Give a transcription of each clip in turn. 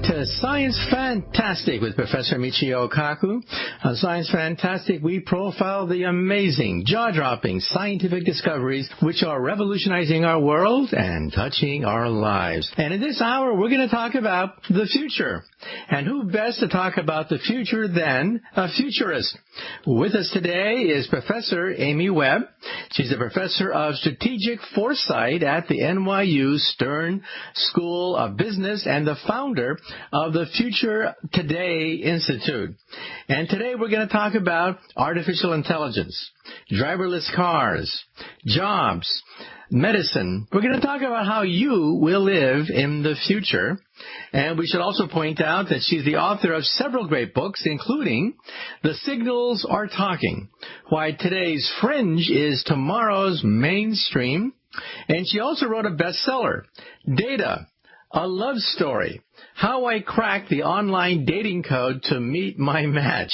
to Science Fantastic with Professor Michio Kaku. On Science Fantastic, we profile the amazing, jaw-dropping scientific discoveries which are revolutionizing our world and touching our lives. And in this hour, we're going to talk about the future. And who best to talk about the future than a futurist? With us today is Professor Amy Webb. She's a professor of strategic foresight at the NYU Stern School of Business and the founder of the Future Today Institute. And today we're going to talk about artificial intelligence, driverless cars, jobs, medicine. We're going to talk about how you will live in the future. And we should also point out that she's the author of several great books, including The Signals Are Talking, Why Today's Fringe is Tomorrow's Mainstream. And she also wrote a bestseller, Data, a Love Story, How I Cracked the Online Dating Code to Meet My Match.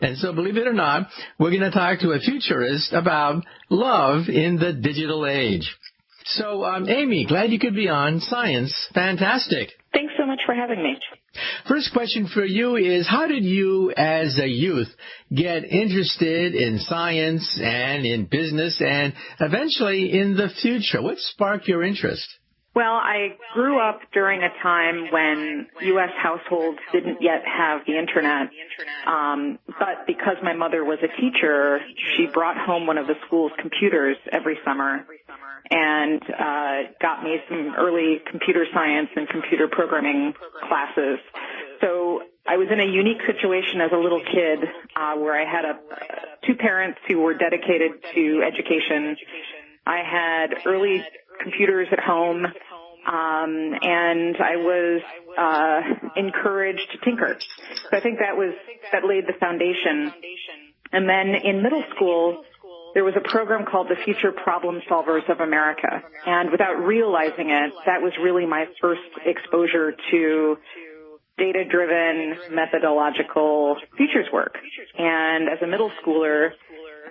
And so, believe it or not, we're going to talk to a futurist about love in the digital age. So, Amy, glad you could be on Science Fantastic. Thanks so much for having me. First question for you is, how did you, as a youth, get interested in science and in business and eventually in the future? What sparked your interest? Well, I grew up during a time when U.S. households didn't yet have the Internet. But because my mother was a teacher, she brought home one of the school's computers every summer and got me some early computer science and computer programming classes. So I was in a unique situation as a little kid where I had two parents who were dedicated to education. I had early computers at home, and I was encouraged to tinker. So I think that laid the foundation. And then in middle school, there was a program called the Future Problem Solvers of America. And without realizing it, that was really my first exposure to data-driven, methodological futures work. And as a middle schooler,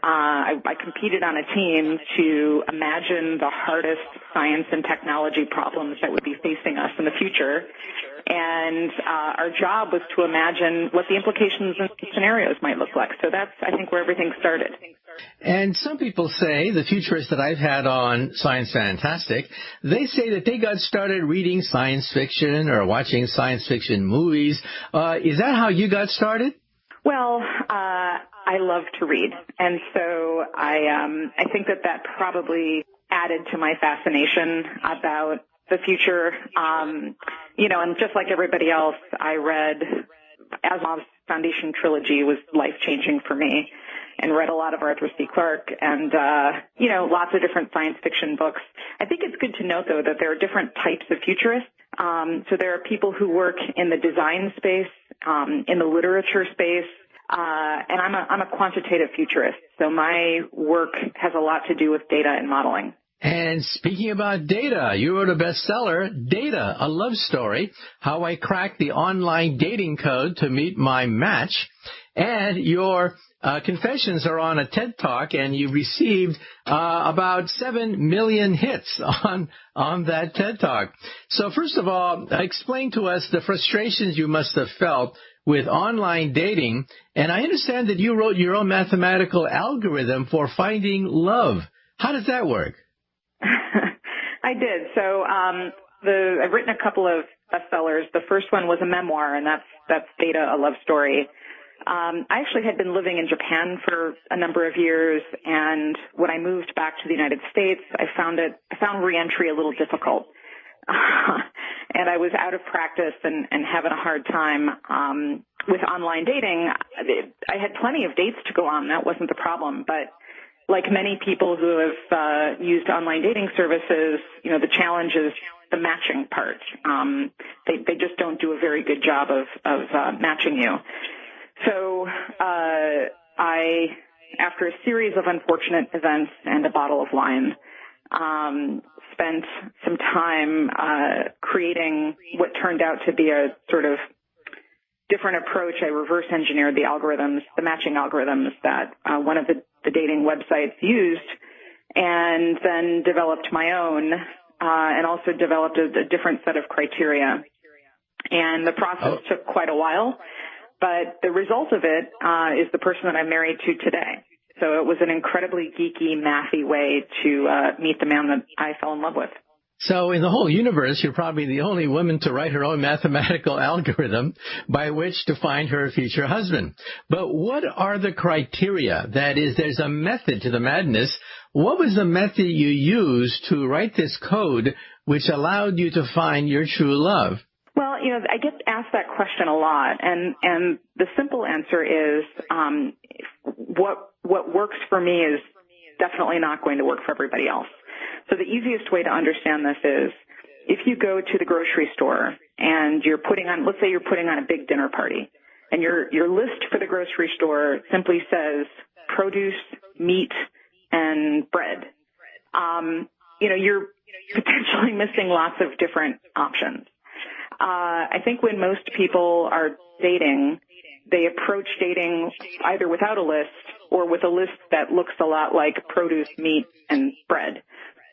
I competed on a team to imagine the hardest science and technology problems that would be facing us in the future. And our job was to imagine what the implications and scenarios might look like. So that's, I think, where everything started. And some people say, the futurists that I've had on Science Fantastic, they say that they got started reading science fiction or watching science fiction movies. Is that how you got started? Well, I love to read, and so I think that probably added to my fascination about the future. And just like everybody else, I read Asimov's Foundation trilogy was life-changing for me, and read a lot of Arthur C. Clarke and lots of different science fiction books. I think it's good to note, though, that there are different types of futurists. So there are people who work in the design space, in the literature space. And I'm a quantitative futurist, so my work has a lot to do with data and modeling. And speaking about data, you wrote a bestseller, Data, a Love Story, How I Cracked the Online Dating Code to Meet My Match. And your confessions are on a TED Talk, and you received about 7 million hits on that TED Talk. So first of all, explain to us the frustrations you must have felt with online dating, and I understand that you wrote your own mathematical algorithm for finding love. How does that work? I did. So I've written a couple of bestsellers. The first one was a memoir, and that's Data, a Love Story. I actually had been living in Japan for a number of years, and when I moved back to the United States, I found reentry a little difficult. And I was out of practice and having a hard time with online dating. I had plenty of dates to go on. That wasn't the problem. But like many people who have used online dating services, the challenge is the matching part. They just don't do a very good job of matching you. So I, after a series of unfortunate events and a bottle of wine, spent some time creating what turned out to be a sort of different approach. I reverse engineered the algorithms, the matching algorithms that one of the dating websites used, and then developed my own and also developed a different set of criteria. And the process took quite a while, but the result of it is the person that I'm married to today. So it was an incredibly geeky, mathy way to meet the man that I fell in love with. So in the whole universe, you're probably the only woman to write her own mathematical algorithm by which to find her future husband. But what are the criteria? That is, there's a method to the madness. What was the method you used to write this code which allowed you to find your true love? Well, I get asked that question a lot, and the simple answer is what works for me is definitely not going to work for everybody else. So the easiest way to understand this is if you go to the grocery store and let's say you're putting on a big dinner party, and your list for the grocery store simply says produce, meat, and bread. You're potentially missing lots of different options. I think when most people are dating, they approach dating either without a list or with a list that looks a lot like produce, meat, and bread.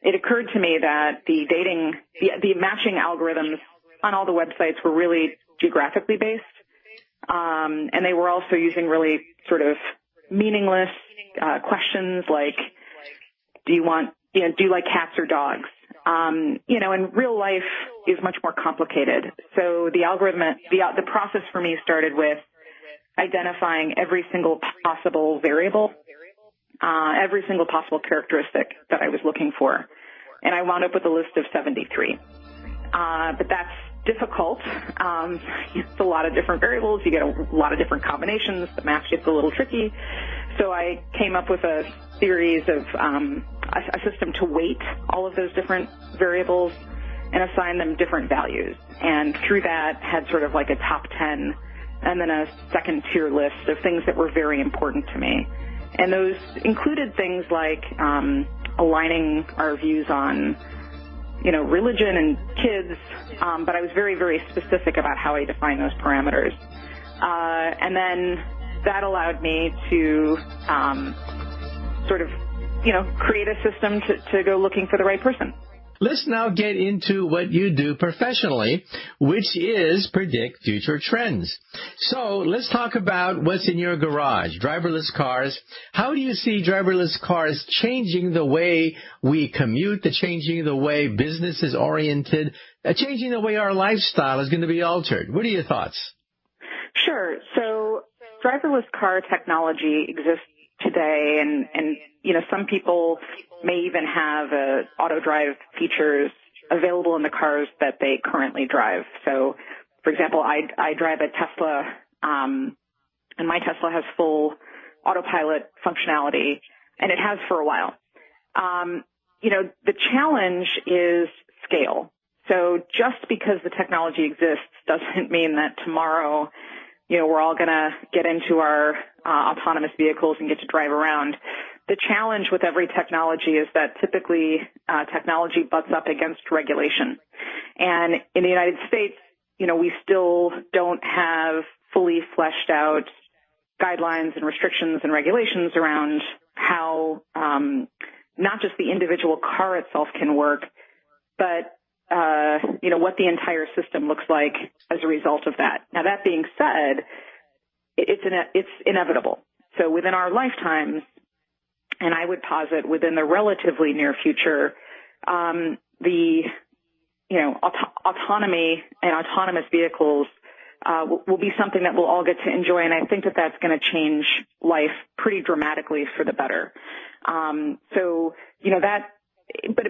It occurred to me that the matching algorithms on all the websites were really geographically based, and they were also using really sort of meaningless questions like, do you like cats or dogs? And real life is much more complicated. So the process for me started with identifying every single possible variable, every single possible characteristic that I was looking for. And I wound up with a list of 73. But that's difficult. It's a lot of different variables. You get a lot of different combinations. The math gets a little tricky. So I came up with a series of a system to weight all of those different variables and assign them different values. And through that had sort of like a top 10 and then a second tier list of things that were very important to me. And those included things like aligning our views on, religion and kids, but I was very, very specific about how I define those parameters. And then that allowed me to sort of, create a system to go looking for the right person. Let's now get into what you do professionally, which is predict future trends. So let's talk about what's in your garage, driverless cars. How do you see driverless cars changing the way we commute, changing the way business is oriented, changing the way our lifestyle is going to be altered? What are your thoughts? Sure. So driverless car technology exists today, and some people may even have auto drive features available in the cars that they currently drive. So, for example, I drive a Tesla, and my Tesla has full autopilot functionality, and it has for a while. The challenge is scale. So just because the technology exists doesn't mean that tomorrow, we're all going to get into our autonomous vehicles and get to drive around. The challenge with every technology is that typically technology butts up against regulation. And in the United States, we still don't have fully fleshed out guidelines and restrictions and regulations around how not just the individual car itself can work, but what the entire system looks like as a result of that. Now, that being said, it's inevitable. So within our lifetimes, and I would posit within the relatively near future, autonomy and autonomous vehicles will be something that we'll all get to enjoy, and I think that that's going to change life pretty dramatically for the better. But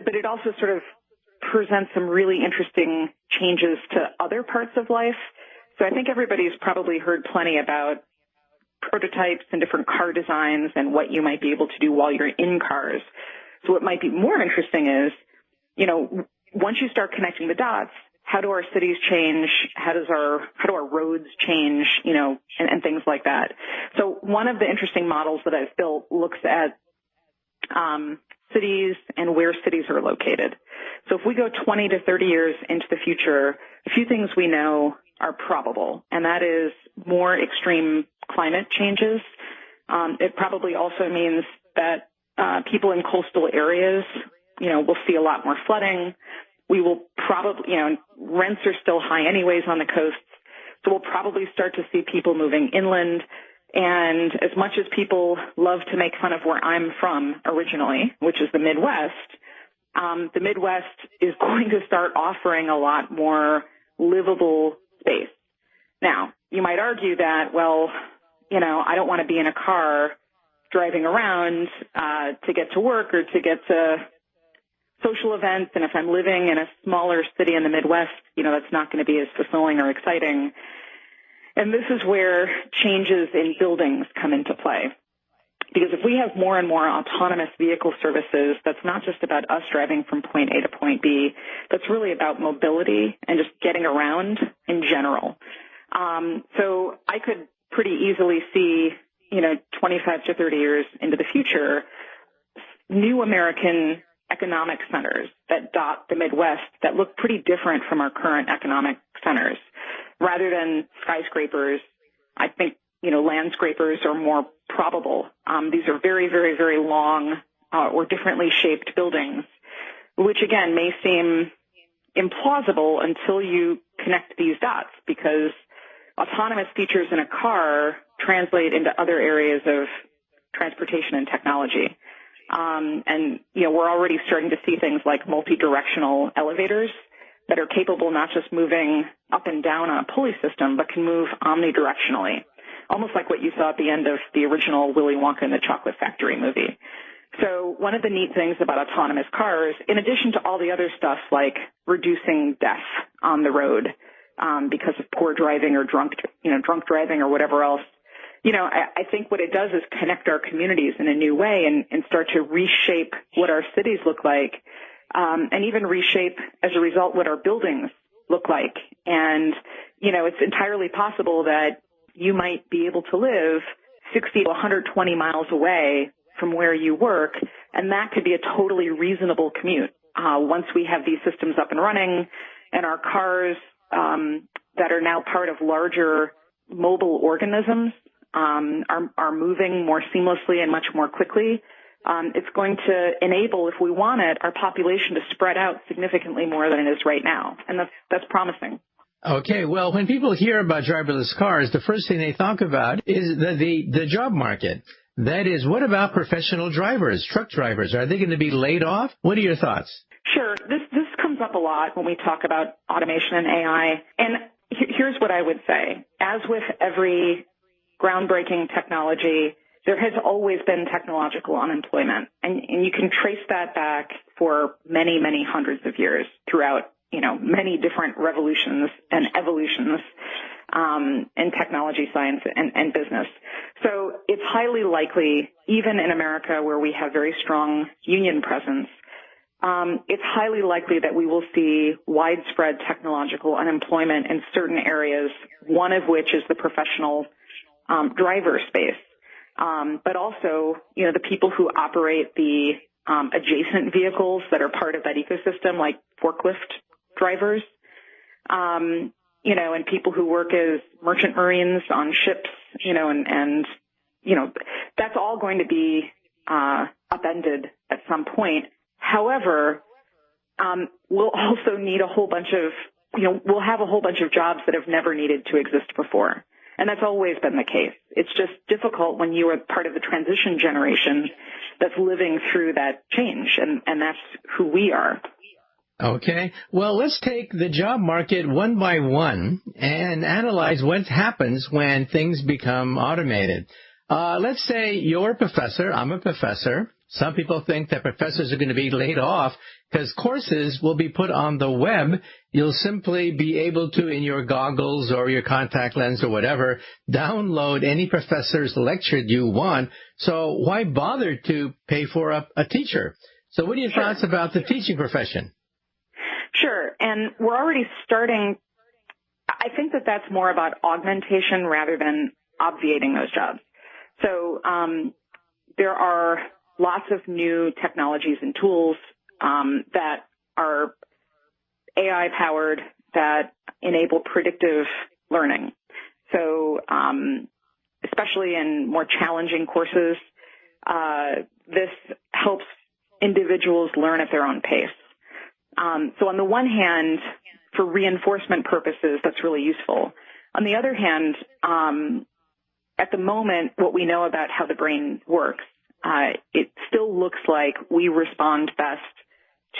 it also sort of presents some really interesting changes to other parts of life. So I think everybody's probably heard plenty about prototypes and different car designs and what you might be able to do while you're in cars. So what might be more interesting is, once you start connecting the dots, how do our cities change? How do our roads change? And things like that. So one of the interesting models that I've built looks at cities and where cities are located. So if we go 20 to 30 years into the future, a few things we know are probable, and that is more extreme climate changes. It probably also means that people in coastal areas, will see a lot more flooding. We will probably, rents are still high anyways on the coasts. So we'll probably start to see people moving inland. And as much as people love to make fun of where I'm from originally, which is the Midwest is going to start offering a lot more livable space. Now, you might argue that, well, I don't want to be in a car driving around to get to work or to get to social events. And if I'm living in a smaller city in the Midwest, that's not going to be as fulfilling or exciting. And this is where changes in buildings come into play. Because if we have more and more autonomous vehicle services, that's not just about us driving from point A to point B. That's really about mobility and just getting around in general. So I could pretty easily see, 25 to 30 years into the future, new American economic centers that dot the Midwest that look pretty different from our current economic centers. Rather than skyscrapers, I think, landscrapers are more probable. These are very, very, very long or differently shaped buildings, which again may seem implausible until you connect these dots, because autonomous features in a car translate into other areas of transportation and technology. We're already starting to see things like multi-directional elevators that are capable not just moving up and down on a pulley system, but can move omnidirectionally, almost like what you saw at the end of the original Willy Wonka and the Chocolate Factory movie. So one of the neat things about autonomous cars, in addition to all the other stuff like reducing death on the road because of poor driving or drunk driving or whatever else, I think what it does is connect our communities in a new way and start to reshape what our cities look like, and even reshape, as a result, what our buildings look like. And, it's entirely possible that you might be able to live 60 to 120 miles away from where you work, and that could be a totally reasonable commute. Once we have these systems up and running and our cars that are now part of larger mobile organisms are moving more seamlessly and much more quickly, it's going to enable, if we want it, our population to spread out significantly more than it is right now. And that's promising. Okay, well, when people hear about driverless cars, the first thing they talk about is the job market. That is, what about professional drivers, truck drivers? Are they going to be laid off? What are your thoughts? Sure. This comes up a lot when we talk about automation and AI. And here's what I would say. As with every groundbreaking technology, there has always been technological unemployment. And you can trace that back for many, many hundreds of years throughout, many different revolutions and evolutions in technology, science, and business. So it's highly likely, even in America where we have very strong union presence, it's highly likely that we will see widespread technological unemployment in certain areas, one of which is the professional driver space. But also, the people who operate the adjacent vehicles that are part of that ecosystem, like forklift drivers, and people who work as merchant marines on ships, and that's all going to be upended at some point. However, we'll also need a whole bunch of, we'll have a whole bunch of jobs that have never needed to exist before. And that's always been the case. It's just difficult when you are part of the transition generation that's living through that change, and that's who we are. Okay. Well, let's take the job market one by one and analyze what happens when things become automated. Let's say you're a professor. I'm a professor. Some people think that professors are going to be laid off because courses will be put on the web. You'll simply be able to, in your goggles or your contact lens or whatever, download any professor's lecture you want. So why bother to pay for a teacher? So what are your thoughts about the teaching profession? Sure. And we're already starting. I think that that's more about augmentation rather than obviating those jobs. So there are lots of new technologies and tools that are AI-powered that enable predictive learning. So especially in more challenging courses, this helps individuals learn at their own pace. So on the one hand, for reinforcement purposes, that's really useful. On the other hand, at the moment, what we know about how the brain works, it still looks like we respond best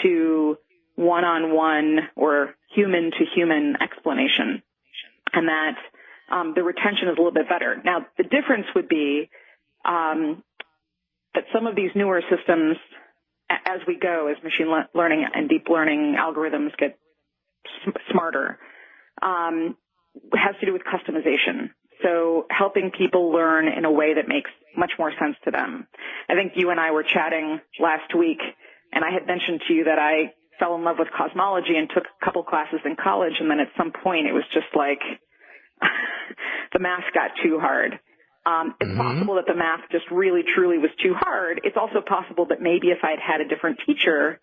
to one-on-one or human-to-human explanation, and that the retention is a little bit better. Now, the difference would be that some of these newer systems, as we go, as machine learning and deep learning algorithms get smarter, has to do with customization. So helping people learn in a way that makes much more sense to them. I think you and I were chatting last week, and I had mentioned to you that I fell in love with cosmology and took a couple classes in college, and then at some point it was just like the math got too hard. It's possible that the math just really, truly was too hard. It's also possible that maybe if I'd had a different teacher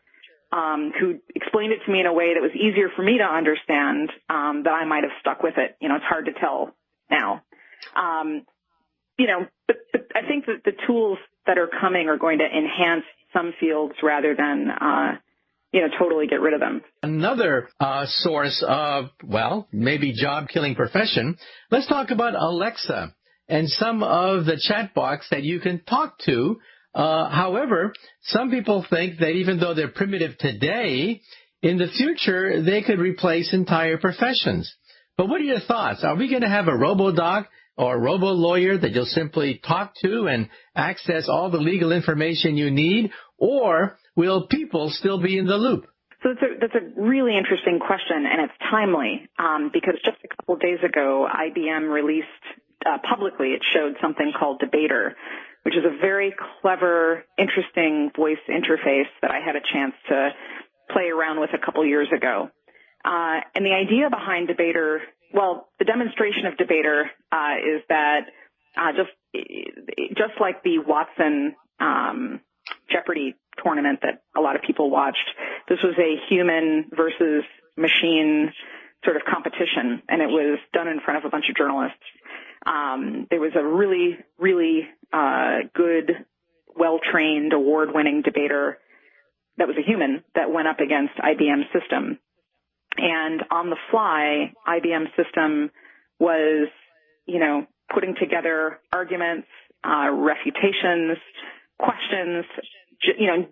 who explained it to me in a way that was easier for me to understand, that I might have stuck with it. It's hard to tell now. But I think that the tools that are coming are going to enhance some fields rather than, totally get rid of them. Another source of, maybe job-killing profession. Let's talk about Alexa and some of the chatbots that you can talk to. However, some people think that even though they're primitive today, in the future, they could replace entire professions. But what are your thoughts? Are we going to have a robo-doc or a robo-lawyer that you'll simply talk to and access all the legal information you need? Or will people still be in the loop? So that's a really interesting question, and it's timely because just a couple of days ago, IBM released publicly, it showed something called Debater, which is a very clever, interesting voice interface that I had a chance to play around with a couple years ago. And the idea behind Debater, the demonstration of Debater is that just like the Watson Jeopardy tournament that a lot of people watched, this was a human versus machine sort of competition, and it was done in front of a bunch of journalists. There was a really, really good, well-trained, award-winning debater that was a human that went up against IBM's system. And on the fly, IBM's system was, putting together arguments, refutations, questions,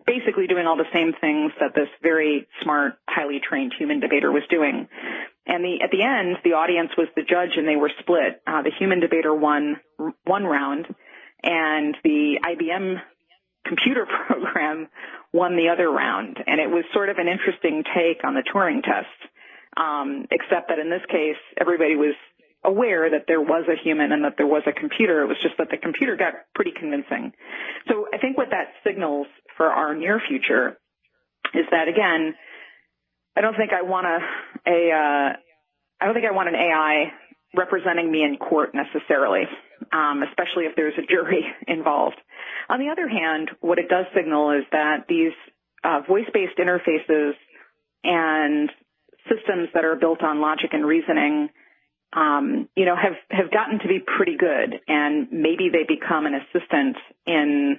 basically doing all the same things that this very smart, highly trained human debater was doing. And at the end, the audience was the judge, and they were split. The human debater won one round, and the IBM computer program won the other round. And it was sort of an interesting take on the Turing test, except that in this case, everybody was aware that there was a human and that there was a computer. It was just that the computer got pretty convincing. So I think what that signals for our near future is that, again, I don't think I want an AI representing me in court necessarily, especially if there's a jury involved. On the other hand, what it does signal is that these voice-based interfaces and systems that are built on logic and reasoning, have gotten to be pretty good, and maybe they become an assistant in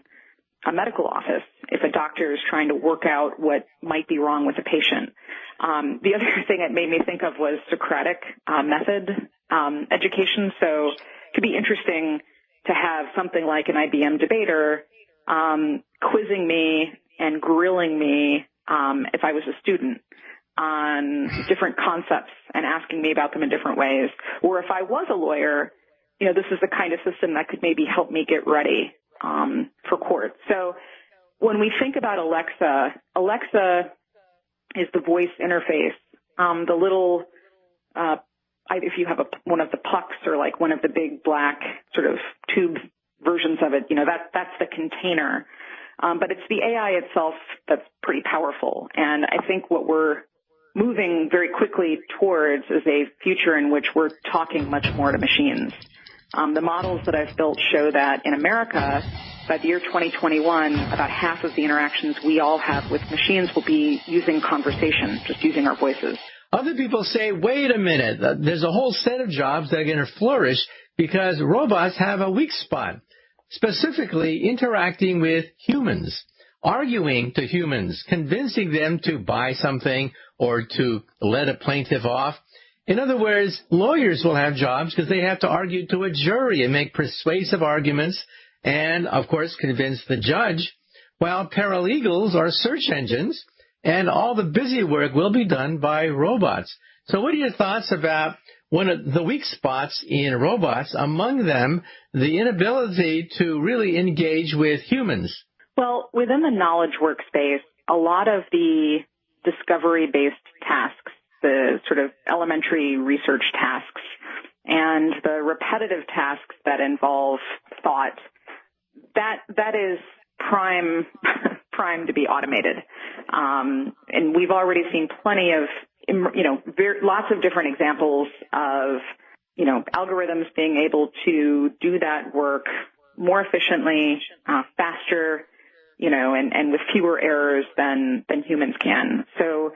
a medical office if a doctor is trying to work out what might be wrong with a patient. The other thing it made me think of was Socratic method education. So it could be interesting to have something like an IBM debater quizzing me and grilling me if I was a student on different concepts and asking me about them in different ways. Or if I was a lawyer, this is the kind of system that could maybe help me get ready for court. So when we think about Alexa is the voice interface. The little, if you have one of the pucks or like one of the big black sort of tube versions of it, that's the container. But it's the AI itself that's pretty powerful. And I think what we're moving very quickly towards is a future in which we're talking much more to machines. The models that I've built show that in America, by the year 2021, about half of the interactions we all have with machines will be using conversation, just using our voices. Other people say, wait a minute, there's a whole set of jobs that are going to flourish because robots have a weak spot, specifically interacting with humans. arguing to humans, convincing them to buy something or to let a plaintiff off. In other words, lawyers will have jobs because they have to argue to a jury and make persuasive arguments and, of course, convince the judge, while paralegals are search engines and all the busy work will be done by robots. So what are your thoughts about one of the weak spots in robots, among them the inability to really engage with humans? Well, within the knowledge workspace, a lot of the discovery-based tasks, the sort of elementary research tasks, and the repetitive tasks that involve thought, that is prime to be automated. And we've already seen plenty of, lots of different examples of, algorithms being able to do that work more efficiently, faster, and with fewer errors than humans can. So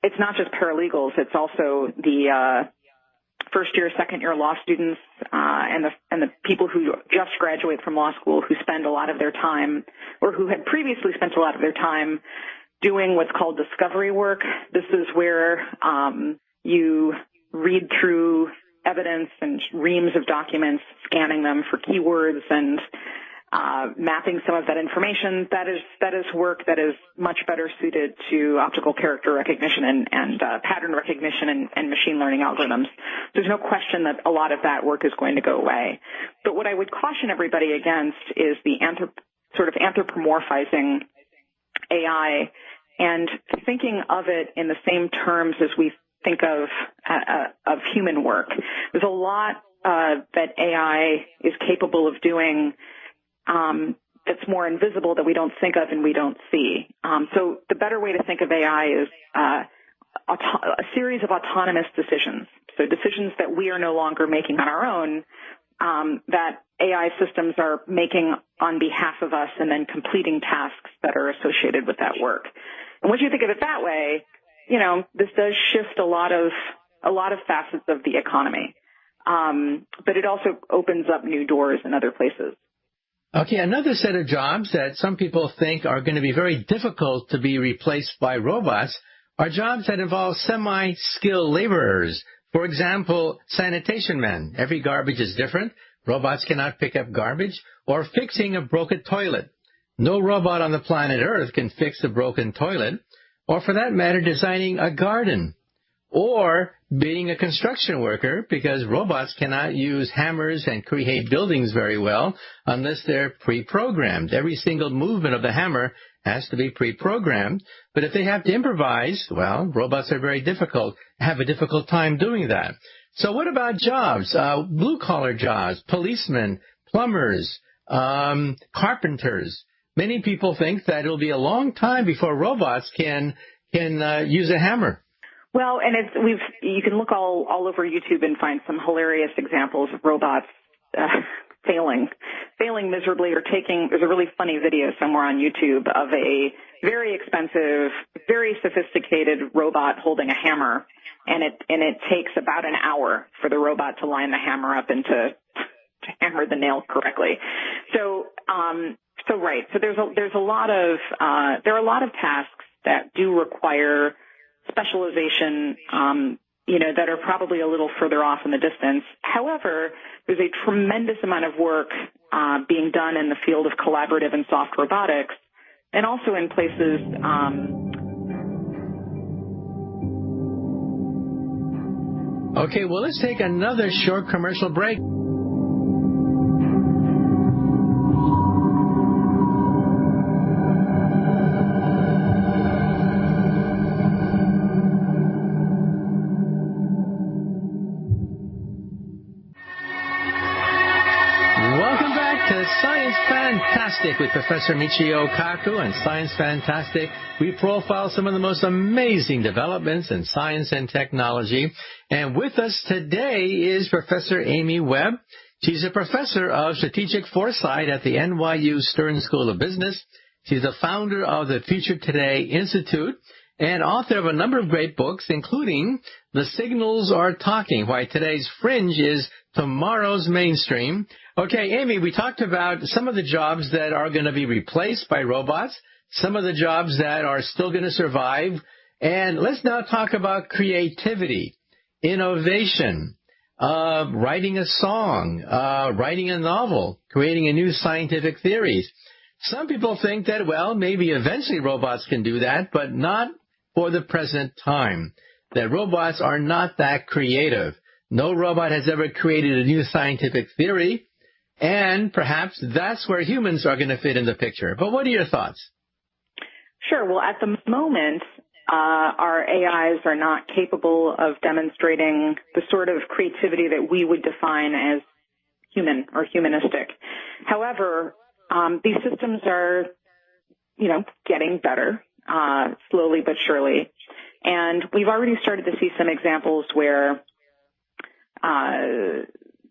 it's not just paralegals, it's also the first year, second year law students, and the people who just graduate from law school who spend a lot of their time, or who had previously spent a lot of their time doing what's called discovery work. This is where you read through evidence and reams of documents, scanning them for keywords and mapping some of that information. That is work that is much better suited to optical character recognition and pattern recognition and machine learning algorithms. There's no question that a lot of that work is going to go away. But what I would caution everybody against is the sort of anthropomorphizing AI and thinking of it in the same terms as we think of human work. There's a lot that AI is capable of doing that's more invisible, that we don't think of and we don't see. So the better way to think of AI is a series of autonomous decisions. So decisions that we are no longer making on our own, that AI systems are making on behalf of us and then completing tasks that are associated with that work. And once you think of it that way, this does shift a lot of facets of the economy. But it also opens up new doors in other places. Okay, another set of jobs that some people think are going to be very difficult to be replaced by robots are jobs that involve semi-skilled laborers. For example, sanitation men. Every garbage is different. Robots cannot pick up garbage. Or fixing a broken toilet. No robot on the planet Earth can fix a broken toilet. Or for that matter, designing a garden. Or being a construction worker, because robots cannot use hammers and create buildings very well unless they're pre-programmed. Every single movement of the hammer has to be pre-programmed. But if they have to improvise, well, robots are very difficult, have a difficult time doing that. So what about jobs? Blue-collar jobs, policemen, plumbers, carpenters. Many people think that it'll be a long time before robots can use a hammer. Well, and you can look all over YouTube and find some hilarious examples of robots failing miserably, or there's a really funny video somewhere on YouTube of a very expensive, very sophisticated robot holding a hammer, and it takes about an hour for the robot to line the hammer up and to hammer the nail correctly. So right. So there are a lot of tasks that do require specialization, that are probably a little further off in the distance. However, there's a tremendous amount of work being done in the field of collaborative and soft robotics, and also in places. Okay, well, let's take another short commercial break. Science Fantastic with Professor Michio Kaku. And Science Fantastic, we profile some of the most amazing developments in science and technology. And with us today is Professor Amy Webb. She's a professor of strategic foresight at the NYU Stern School of Business. She's the founder of the Future Today Institute and author of a number of great books, including The Signals Are Talking, Why Today's Fringe is Tomorrow's Mainstream. Okay, Amy, we talked about some of the jobs that are going to be replaced by robots, some of the jobs that are still going to survive. And let's now talk about creativity, innovation, writing a song, writing a novel, creating a new scientific theories. Some people think that, well, maybe eventually robots can do that, but not for the present time. That robots are not that creative. No robot has ever created a new scientific theory, and perhaps that's where humans are going to fit in the picture. But what are your thoughts? Sure. Well, at the moment, our AIs are not capable of demonstrating the sort of creativity that we would define as human or humanistic. However, these systems are, getting better, slowly but surely. And we've already started to see some examples where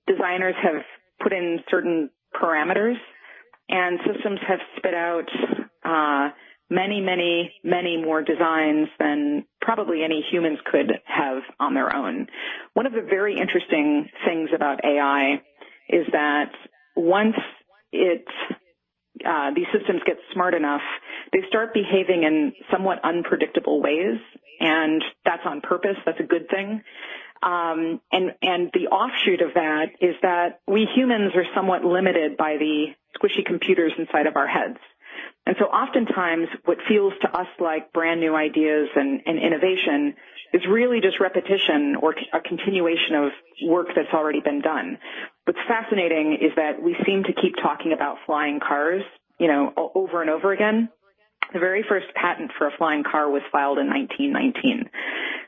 designers have put in certain parameters and systems have spit out many more designs than probably any humans could have on their own. One of the very interesting things about AI is that once these systems get smart enough, they start behaving in somewhat unpredictable ways, and that's on purpose. That's a good thing. And the offshoot of that is that we humans are somewhat limited by the squishy computers inside of our heads. And so oftentimes what feels to us like brand new ideas and innovation is really just repetition or a continuation of work that's already been done. What's fascinating is that we seem to keep talking about flying cars, over and over again. The very first patent for a flying car was filed in 1919.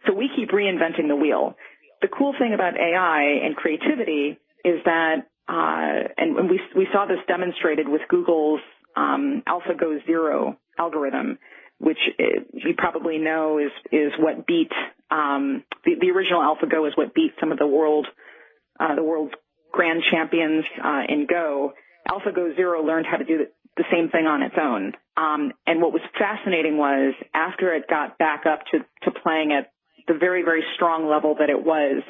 So we keep reinventing the wheel. The cool thing about AI and creativity is that, and we saw this demonstrated with Google's AlphaGo Zero algorithm, which you probably know is what beat the original AlphaGo is what beat some of the world's grand champions in Go. AlphaGo Zero learned how to do the same thing on its own. And what was fascinating was after it got back up to playing at the very, very strong level that it was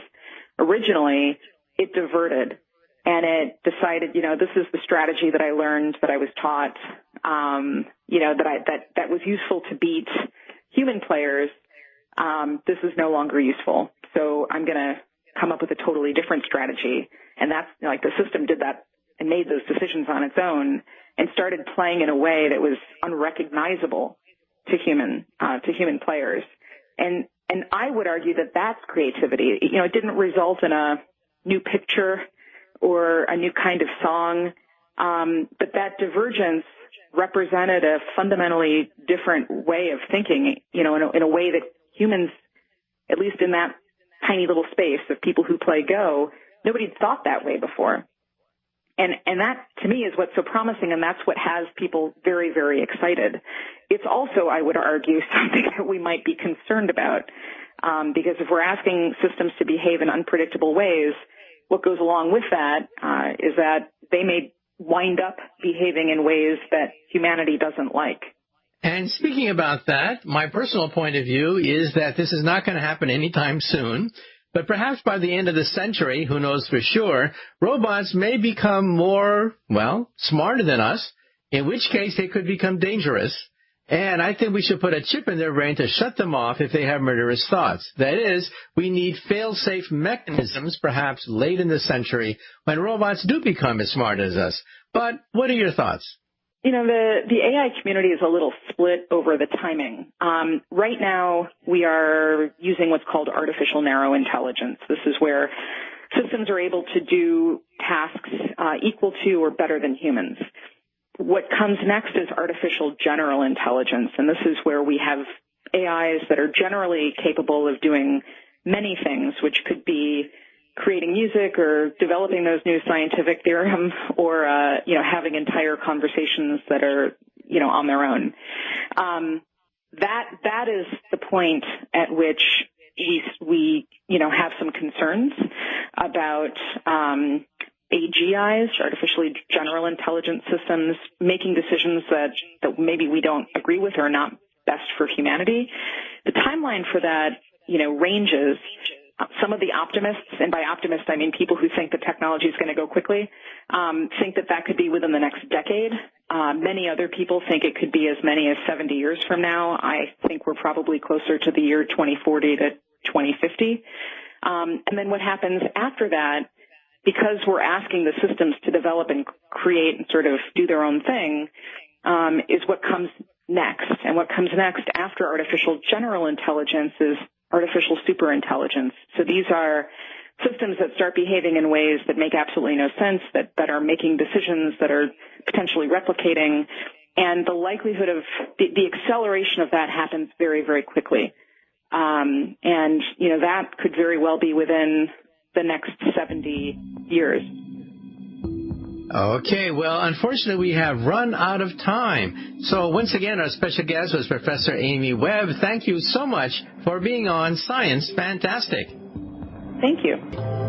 originally, it diverted. And it decided, this is the strategy that I learned, that I was taught, that was useful to beat human players. This is no longer useful. So I'm going to come up with a totally different strategy. And that's the system did that and made those decisions on its own and started playing in a way that was unrecognizable to human players. And I would argue that that's creativity. It didn't result in a new picture or a new kind of song, but that divergence represented a fundamentally different way of thinking, in a way that humans, at least in that tiny little space of people who play Go, nobody had thought that way before. And that, to me, is what's so promising, and that's what has people very, very excited. It's also, I would argue, something that we might be concerned about, because if we're asking systems to behave in unpredictable ways, what goes along with that is that they may wind up behaving in ways that humanity doesn't like. And speaking about that, my personal point of view is that this is not going to happen anytime soon. But perhaps by the end of the century, who knows for sure, robots may become more, smarter than us, in which case they could become dangerous. And I think we should put a chip in their brain to shut them off if they have murderous thoughts. That is, we need fail-safe mechanisms, perhaps late in the century, when robots do become as smart as us. But what are your thoughts? The AI community is a little split over the timing. Right now, we are using what's called artificial narrow intelligence. This is where systems are able to do tasks equal to or better than humans. What comes next is artificial general intelligence, and this is where we have AIs that are generally capable of doing many things, which could be creating music or developing those new scientific theorems or, having entire conversations that are, on their own. That is the point at which we have some concerns about, AGIs, artificially general intelligence systems, making decisions that maybe we don't agree with or are not best for humanity. The timeline for that, ranges. Some of the optimists, and by optimists I mean people who think the technology is going to go quickly, think that could be within the next decade. Many other people think it could be as many as 70 years from now. I think we're probably closer to the year 2040 to 2050. And then what happens after that, because we're asking the systems to develop and create and sort of do their own thing, is what comes next. And what comes next after artificial general intelligence is artificial superintelligence. So these are systems that start behaving in ways that make absolutely no sense, that are making decisions that are potentially replicating. And the likelihood of the acceleration of that happens very, very quickly. And, that could very well be within the next 70 years. Okay, well, unfortunately, we have run out of time. So once again, our special guest was Professor Amy Webb. Thank you so much for being on Science Fantastic. Thank you.